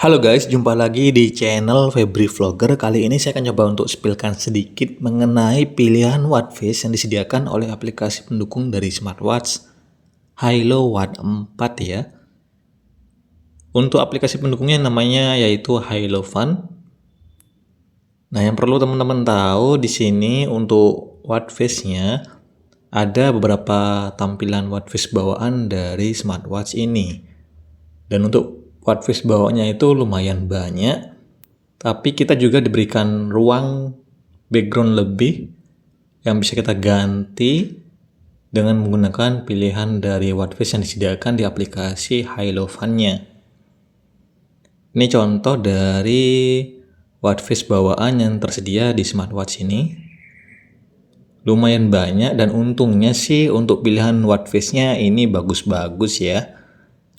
Halo guys, jumpa lagi di channel Febri Vlogger. Kali ini saya akan coba untuk spillkan sedikit mengenai pilihan watch face yang disediakan oleh aplikasi pendukung dari smartwatch Hilo Watch 4 ya. Untuk aplikasi pendukungnya namanya yaitu Hilo Fun. Nah, yang perlu teman-teman tahu di sini untuk watch face-nya ada beberapa tampilan watch face bawaan dari smartwatch ini. Dan untuk watch face bawaannya itu lumayan banyak, tapi kita juga diberikan ruang background lebih yang bisa kita ganti dengan menggunakan pilihan dari watch face yang disediakan di aplikasi Hilo Fun-nya. Ini contoh dari watch face bawaan yang tersedia di smartwatch ini. Lumayan banyak dan untungnya sih untuk pilihan watch face-nya ini bagus-bagus ya.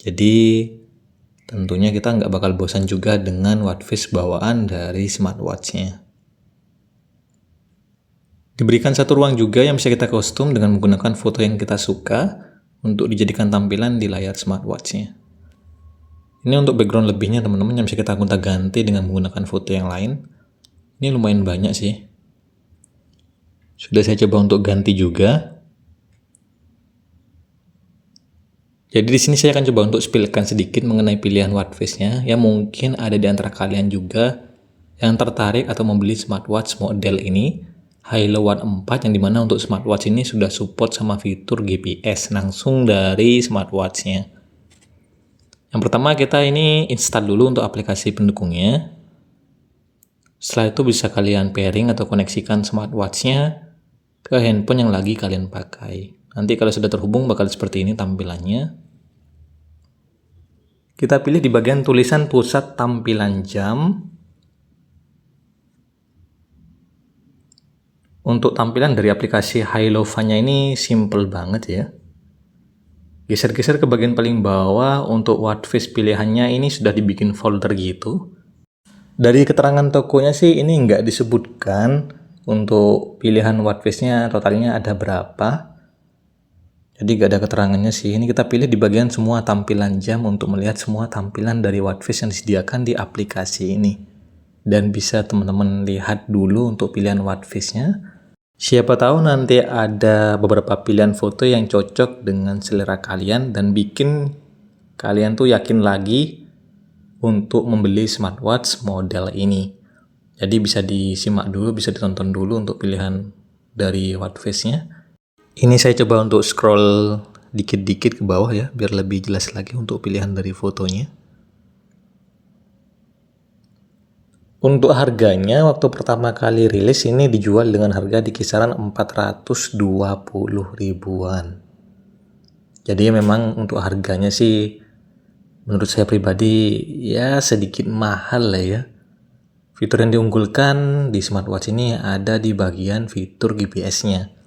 Jadi tentunya kita nggak bakal bosan juga dengan watch face bawaan dari smartwatch-nya. Diberikan satu ruang juga yang bisa kita kostum dengan menggunakan foto yang kita suka untuk dijadikan tampilan di layar smartwatch-nya. Ini untuk background lebihnya teman-teman yang bisa kita gonta-ganti dengan menggunakan foto yang lain. Ini lumayan banyak sih. Sudah saya coba untuk ganti juga. Jadi di sini saya akan coba untuk spillkan sedikit mengenai pilihan watch face-nya. Ya mungkin ada di antara kalian juga yang tertarik atau membeli smartwatch model ini, Hilo Watch 4, yang dimana untuk smartwatch ini sudah support sama fitur GPS langsung dari smartwatch-nya. Yang pertama kita ini install dulu untuk aplikasi pendukungnya. Setelah itu bisa kalian pairing atau koneksikan smartwatch-nya ke handphone yang lagi kalian pakai. Nanti kalau sudah terhubung bakal seperti ini tampilannya. Kita pilih di bagian tulisan pusat tampilan jam. Untuk tampilan dari aplikasi Hilo Fun-nya ini simple banget ya. Geser-geser ke bagian paling bawah, untuk watch face pilihannya ini sudah dibikin folder gitu. Dari keterangan tokonya sih ini nggak disebutkan untuk pilihan watch face-nya totalnya ada berapa. Jadi nggak ada keterangannya sih. Ini kita pilih di bagian semua tampilan jam untuk melihat semua tampilan dari watch face yang disediakan di aplikasi ini. Dan bisa teman-teman lihat dulu untuk pilihan watch face-nya. Siapa tahu nanti ada beberapa pilihan foto yang cocok dengan selera kalian dan bikin kalian tuh yakin lagi untuk membeli smartwatch model ini. Jadi bisa disimak dulu, bisa ditonton dulu untuk pilihan dari watch face-nya. Ini saya coba untuk scroll dikit-dikit ke bawah ya, biar lebih jelas lagi untuk pilihan dari fotonya. Untuk harganya, waktu pertama kali rilis ini dijual dengan harga di kisaran 420 ribuan. Jadi memang untuk harganya sih menurut saya pribadi ya sedikit mahal lah ya. Fitur yang diunggulkan di smartwatch ini ada di bagian fitur GPS-nya.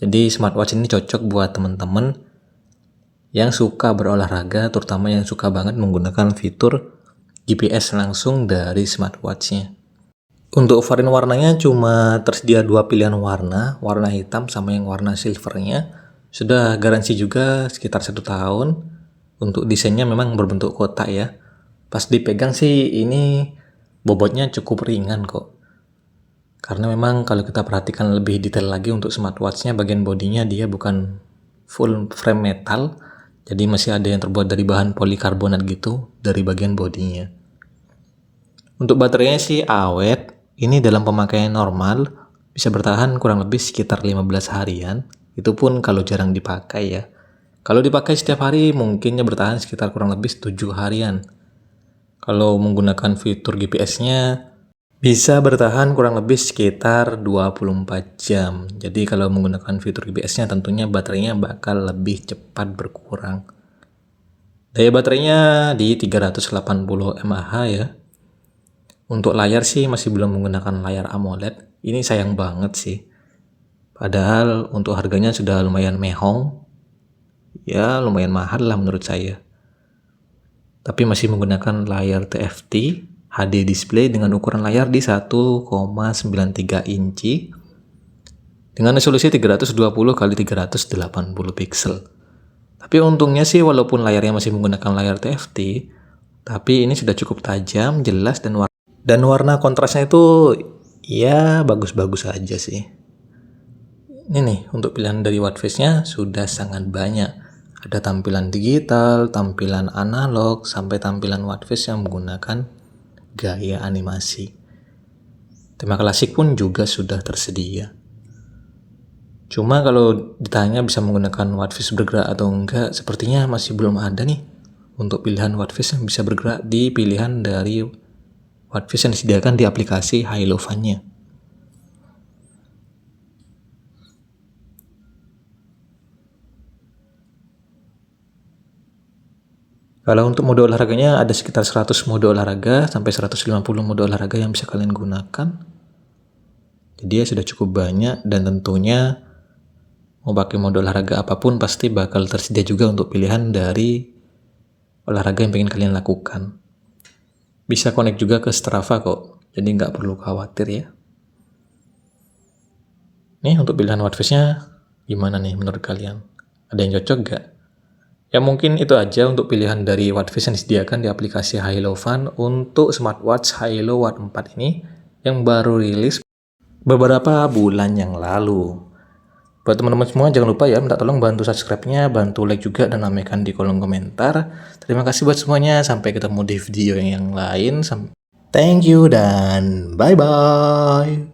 Jadi smartwatch ini cocok buat teman-teman yang suka berolahraga, terutama yang suka banget menggunakan fitur GPS langsung dari smartwatch-nya. Untuk varian warnanya cuma tersedia dua pilihan warna hitam sama yang warna silvernya. Sudah garansi juga sekitar 1 tahun. Untuk desainnya memang berbentuk kotak ya. Pas dipegang sih ini bobotnya cukup ringan kok. Karena memang kalau kita perhatikan lebih detail lagi untuk smartwatch-nya, bagian bodinya dia bukan full frame metal. Jadi masih ada yang terbuat dari bahan polikarbonat gitu dari bagian bodinya. Untuk baterainya sih awet, ini dalam pemakaian normal bisa bertahan kurang lebih sekitar 15 harian, itu pun kalau jarang dipakai ya. Kalau dipakai setiap hari mungkinnya bertahan sekitar kurang lebih 7 harian. Kalau menggunakan fitur GPS-nya bisa bertahan kurang lebih sekitar 24 jam. Jadi kalau menggunakan fitur GPS-nya tentunya baterainya bakal lebih cepat berkurang. Daya baterainya di 380 mAh ya. Untuk layar sih masih belum menggunakan layar AMOLED. Ini sayang banget sih. Padahal untuk harganya sudah lumayan mehong. Ya lumayan mahal lah menurut saya. Tapi masih menggunakan layar TFT HD display dengan ukuran layar di 1,93 inci. Dengan resolusi 320 x 380 pixel. Tapi untungnya sih walaupun layarnya masih menggunakan layar TFT, Tapi ini sudah cukup tajam, jelas, dan warna kontrasnya itu ya bagus-bagus aja sih. Ini nih, untuk pilihan dari watchface-nya sudah sangat banyak. Ada tampilan digital, tampilan analog, sampai tampilan watchface yang menggunakan gaya animasi. Tema klasik pun juga sudah tersedia. Cuma kalau ditanya bisa menggunakan watchface bergerak atau enggak, sepertinya masih belum ada nih untuk pilihan watchface yang bisa bergerak di pilihan dari watchface yang disediakan di aplikasi Hilofan-nya. Kalau untuk mode olahraganya ada sekitar 100 mode olahraga sampai 150 mode olahraga yang bisa kalian gunakan. Jadi ya sudah cukup banyak, dan tentunya mau pakai mode olahraga apapun pasti bakal tersedia juga untuk pilihan dari olahraga yang pengen kalian lakukan. Bisa connect juga ke Strava kok, jadi nggak perlu khawatir ya. Nih untuk pilihan watchface-nya gimana nih menurut kalian? Ada yang cocok nggak? Ya mungkin itu aja untuk pilihan dari watchface yang disediakan di aplikasi Hilofan untuk smartwatch Hilo Watt 4 ini yang baru rilis beberapa bulan yang lalu. Buat teman-teman semua jangan lupa ya minta tolong bantu subscribe-nya, bantu like juga, dan ramaikan di kolom komentar. Terima kasih buat semuanya, sampai ketemu di video yang lain. Thank you dan bye-bye.